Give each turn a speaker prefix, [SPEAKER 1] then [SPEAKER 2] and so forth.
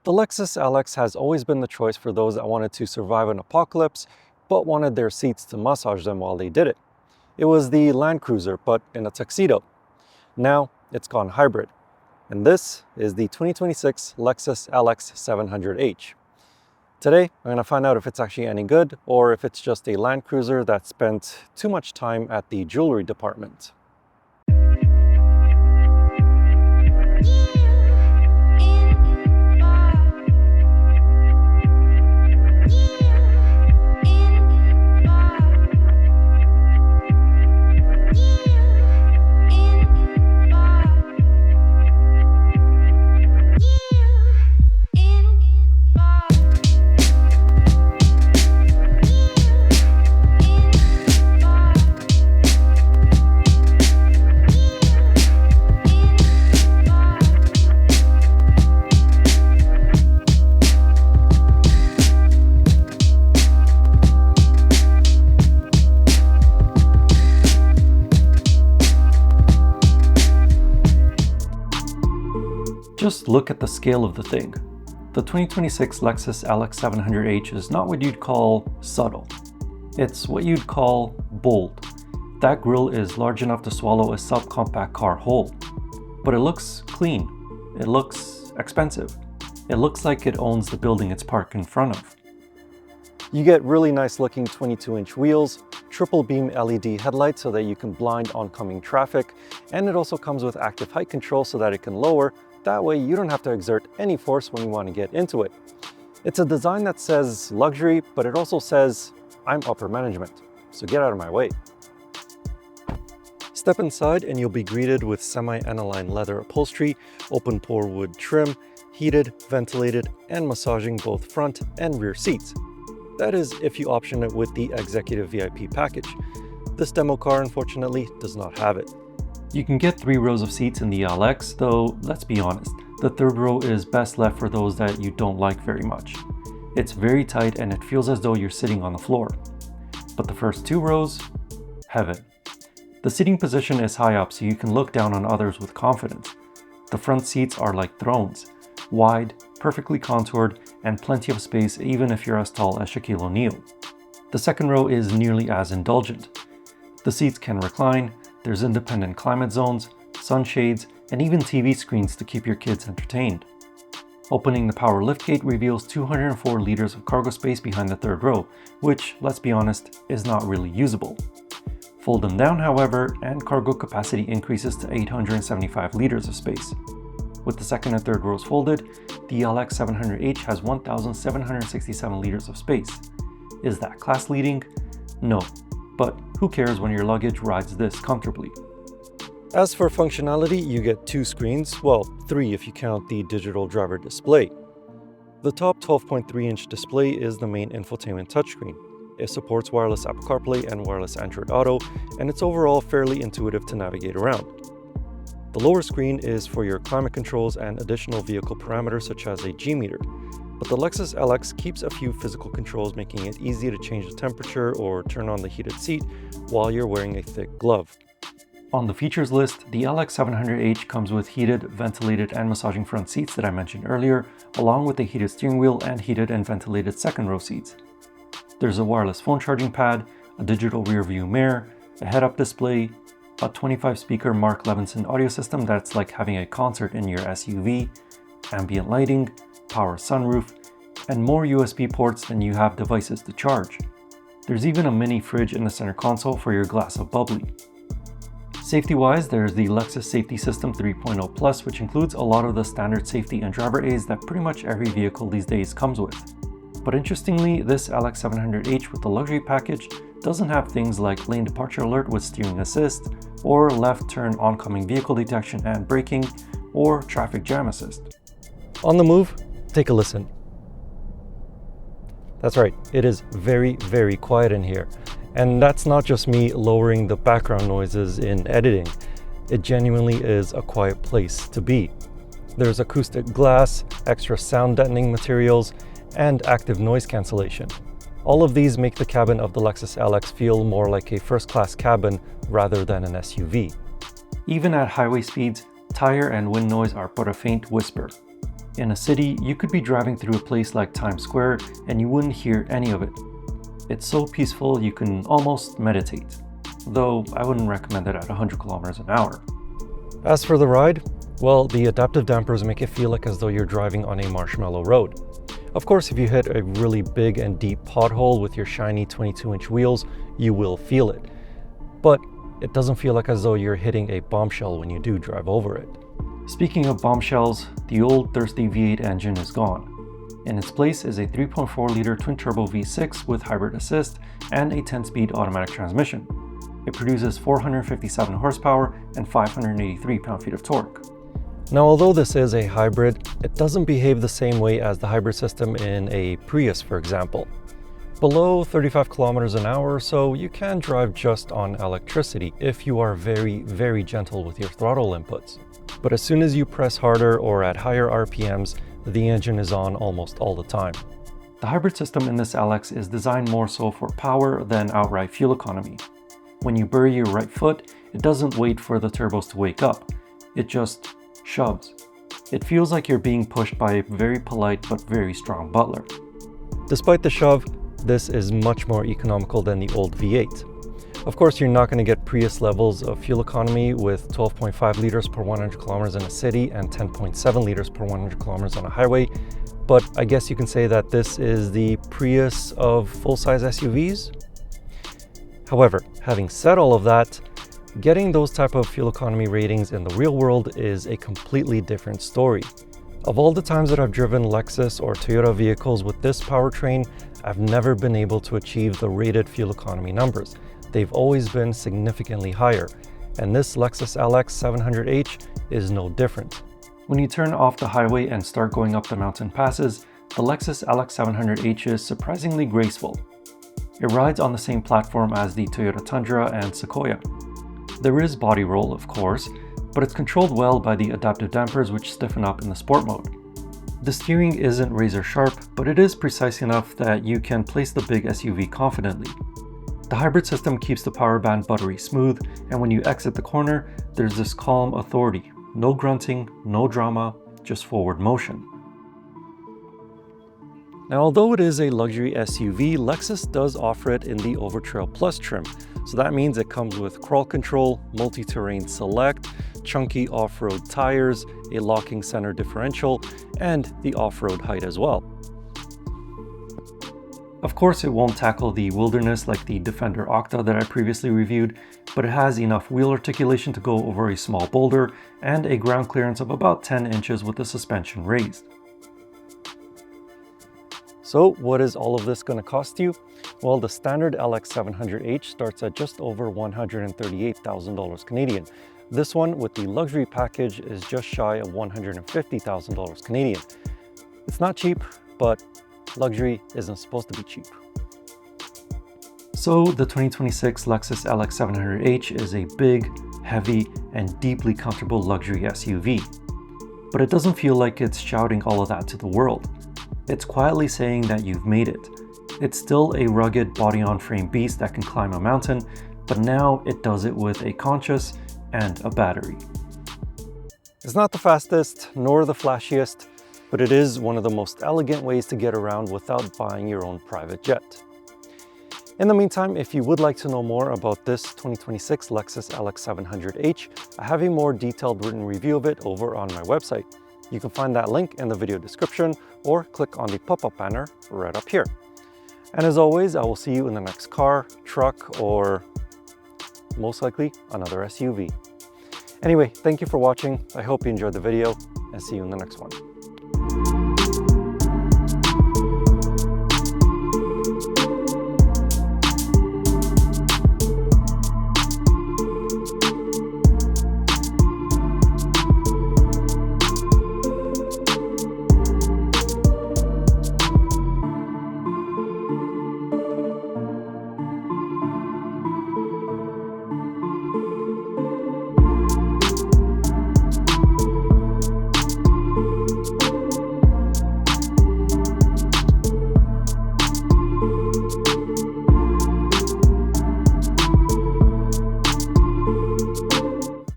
[SPEAKER 1] The Lexus LX has always been the choice for those that wanted to survive an apocalypse, but wanted their seats to massage them while they did it. It was the Land Cruiser, but in a tuxedo. Now, it's gone hybrid. And this is the 2026 Lexus LX 700H. Today, I'm going to find out if it's actually any good, or if it's just a Land Cruiser that spent too much time at the jewelry department. Just look at the scale of the thing. The 2026 Lexus LX 700H is not what you'd call subtle. It's what you'd call bold. That grille is large enough to swallow a subcompact car whole. But it looks clean. It looks expensive. It looks like it owns the building it's parked in front of. You get really nice looking 22-inch wheels, triple beam LED headlights so that you can blind oncoming traffic, and it also comes with active height control so that it can lower. That way you don't have to exert any force when you want to get into it. It's a design that says luxury, but it also says, I'm upper management, so get out of my way. Step inside and you'll be greeted with semi-aniline leather upholstery, open pore wood trim, heated, ventilated, and massaging both front and rear seats. That is if you option it with the Executive VIP package. This demo car, unfortunately, does not have it. You can get 3 rows of seats in the LX, though let's be honest, the third row is best left for those that you don't like very much. It's very tight and it feels as though you're sitting on the floor. But the first 2 rows, heaven. The seating position is high up so you can look down on others with confidence. The front seats are like thrones, wide, perfectly contoured, and plenty of space even if you're as tall as Shaquille O'Neal. The second row is nearly as indulgent. The seats can recline. There's independent climate zones, sunshades, and even TV screens to keep your kids entertained. Opening the power liftgate reveals 204 liters of cargo space behind the third row, which, let's be honest, is not really usable. Fold them down, however, and cargo capacity increases to 875 liters of space. With the second and third rows folded, the LX 700H has 1,767 liters of space. Is that class leading? No. But who cares when your luggage rides this comfortably? As for functionality, you get 2 screens, well, 3 if you count the digital driver display. The top 12.3-inch display is the main infotainment touchscreen. It supports wireless Apple CarPlay and wireless Android Auto, and it's overall fairly intuitive to navigate around. The lower screen is for your climate controls and additional vehicle parameters such as a G-meter. But the Lexus LX keeps a few physical controls, making it easy to change the temperature or turn on the heated seat while you're wearing a thick glove. On the features list, the LX 700H comes with heated, ventilated, and massaging front seats that I mentioned earlier, along with a heated steering wheel and heated and ventilated second row seats. There's a wireless phone charging pad, a digital rear view mirror, a head-up display, a 25-speaker Mark Levinson audio system that's like having a concert in your SUV, ambient lighting, power sunroof, and more USB ports than you have devices to charge. There's even a mini fridge in the center console for your glass of bubbly. Safety-wise, there's the Lexus Safety System 3.0 Plus, which includes a lot of the standard safety and driver aids that pretty much every vehicle these days comes with. But interestingly, this LX 700H with the luxury package doesn't have things like lane departure alert with steering assist, or left turn oncoming vehicle detection and braking, or traffic jam assist. On the move, take a listen. That's right, it is very, very quiet in here. And that's not just me lowering the background noises in editing. It genuinely is a quiet place to be. There's acoustic glass, extra sound deadening materials, and active noise cancellation. All of these make the cabin of the Lexus LX feel more like a first-class cabin rather than an SUV. Even at highway speeds, tire and wind noise are but a faint whisper. In a city, you could be driving through a place like Times Square and you wouldn't hear any of it. It's so peaceful you can almost meditate, though I wouldn't recommend it at 100 kilometers an hour. As for the ride, well, the adaptive dampers make it feel like as though you're driving on a marshmallow road. Of course, if you hit a really big and deep pothole with your shiny 22-inch wheels, you will feel it. But it doesn't feel like as though you're hitting a bombshell when you do drive over it. Speaking of bombshells, the old thirsty V8 engine is gone. In its place is a 3.4-liter twin-turbo V6 with hybrid assist and a 10-speed automatic transmission. It produces 457 horsepower and 583 pound-feet of torque. Now, although this is a hybrid, it doesn't behave the same way as the hybrid system in a Prius, for example. Below 35 kilometers an hour or so, you can drive just on electricity if you are very, very gentle with your throttle inputs. But as soon as you press harder or at higher RPMs, the engine is on almost all the time. The hybrid system in this LX is designed more so for power than outright fuel economy. When you bury your right foot, it doesn't wait for the turbos to wake up. It just shoves. It feels like you're being pushed by a very polite but very strong butler. Despite the shove, this is much more economical than the old V8. Of course, you're not going to get Prius levels of fuel economy with 12.5 liters per 100 kilometers in a city and 10.7 liters per 100 kilometers on a highway, but I guess you can say that this is the Prius of full-size SUVs. However, having said all of that, getting those type of fuel economy ratings in the real world is a completely different story. Of all the times that I've driven Lexus or Toyota vehicles with this powertrain, I've never been able to achieve the rated fuel economy numbers. They've always been significantly higher, and this Lexus LX 700H is no different. When you turn off the highway and start going up the mountain passes, the Lexus LX 700H is surprisingly graceful. It rides on the same platform as the Toyota Tundra and Sequoia. There is body roll, of course, but it's controlled well by the adaptive dampers which stiffen up in the sport mode. The steering isn't razor sharp, but it is precise enough that you can place the big SUV confidently. The hybrid system keeps the power band buttery smooth, and when you exit the corner, there's this calm authority. No grunting, no drama, just forward motion. Now, although it is a luxury SUV, Lexus does offer it in the Overtrail Plus trim. So that means it comes with crawl control, multi-terrain select, chunky off-road tires, a locking center differential, and the off-road height as well. Of course, it won't tackle the wilderness like the Defender Octa that I previously reviewed, but it has enough wheel articulation to go over a small boulder and a ground clearance of about 10 inches with the suspension raised. So what is all of this going to cost you? Well, the standard LX 700H starts at just over $138,000 Canadian. This one with the luxury package is just shy of $150,000 Canadian. It's not cheap, but luxury isn't supposed to be cheap. So the 2026 Lexus LX 700H is a big, heavy, and deeply comfortable luxury SUV. But it doesn't feel like it's shouting all of that to the world. It's quietly saying that you've made it. It's still a rugged body-on-frame beast that can climb a mountain, but now it does it with a conscience and a battery. It's not the fastest nor the flashiest, but it is one of the most elegant ways to get around without buying your own private jet. In the meantime, if you would like to know more about this 2026 Lexus LX 700H, I have a more detailed written review of it over on my website. You can find that link in the video description or click on the pop-up banner right up here. And as always, I will see you in the next car, truck, or most likely another SUV. Anyway, thank you for watching. I hope you enjoyed the video and see you in the next one.